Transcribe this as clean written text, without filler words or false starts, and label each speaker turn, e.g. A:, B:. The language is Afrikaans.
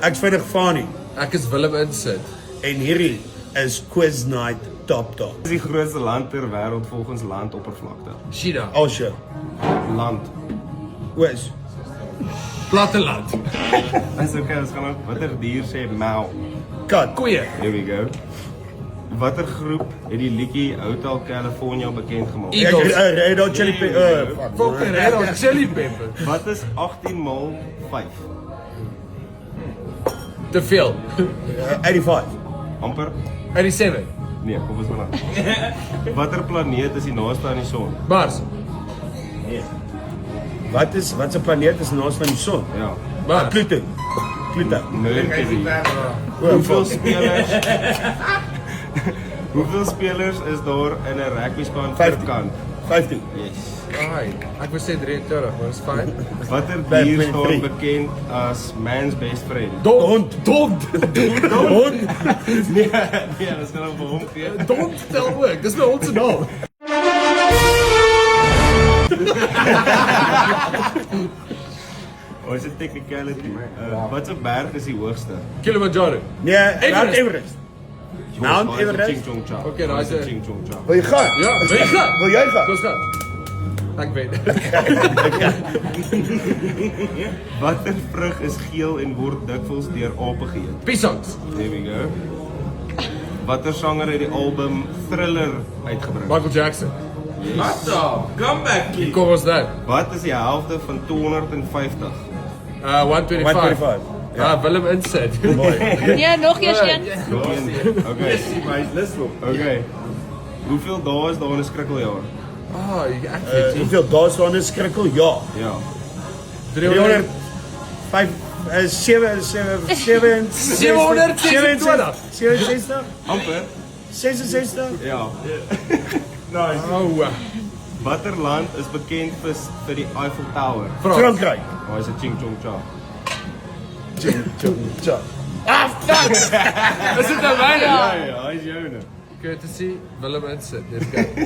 A: Ek's vinnig Fani.
B: Ek is Willem Insit.
A: En hierdie is Quiz Night Top Top.
C: Wat is die grootste land ter wêreld volgens landoppervlakte?
B: China.
A: Asia.
C: Land.
A: Oos.
B: Platteland.
C: Dis okay, ons gaan ook watter dier sê mau.
A: Kat.
B: Koeie.
C: Here we go. Watter groep het die liedjie Hotel California bekend gemaak?
B: Eagles.
A: Red Hot Chili Peppers.
B: Fucking Red Hot Chili Pepper.
C: Wat is 18 maal 5?
B: Te veel.
A: 85.
C: Amper?
B: 87.
C: Nee, kom ons maar aan. Watter planeet is die naaste aan die son?
B: Mars.
A: Wat 'n planeet is naas van die son?
C: Ja.
B: Mars.
A: Pluto. Pluto.
C: Mercury. Hoeveel spelers? Hoeveel spelers is daar in 'n rugby span per
A: 15.
C: kant?
A: 15.
C: Yes.
B: Ai, ek wou sê 23, maar dis fyn.
C: Watter
A: By
C: dier
A: 23.
C: staan bekend as man's best friend?
A: Hond.
B: Dond.
A: Hond.
C: Nee, dat is nou vir hom gee.
B: Dond tel ook. Dis my hond se naam.
C: Ons het technicality. Wat 'n berg is die hoogste?
B: Kilimanjaro.
A: Nee, Mount
B: Everest.
A: Everest. Mount
C: Jongens,
A: Everest?
C: Ching Chong Cha.
B: Okay, daai is 'n-
C: Ching Chong Cha.
A: Wil jy gaan?
B: Ja, wil jy gaan?
A: Wil jy gaan?
B: Kom ons gaan. Ek weet.
C: Watter vrug is geel en word dikwels deur ape geëet?
B: Pisangs.
C: There we go. Watter sanger het die album Thriller uitgebring?
B: Michael Jackson.
D: What the? Come back, kid.
B: Kom ons dan.
C: Wat is die helfte van 250?
B: 125.
A: 125.
B: Ja, Willem Insit.
E: Nee, nog eers een.
C: Okay. Okay. Hoeveel dae is daar in 'n skrikkeljaar?
B: Ah, ek weet nie.
A: Hoeveel dae staan 'n skrikkel? Ja.
C: Ja.
A: 300 5 7 67
C: Amper?
A: 66.
C: Ja.
B: Oh,
C: Watter land is bekend vir die Eiffel Tower?
B: Frans.
A: Frankryk.
C: Oh, is 'n Ching Chong Cha.
A: Ja.
B: Is dit nou myne?
C: Ja, hy is joune.
B: Courtesy Willem Insit. Let's go.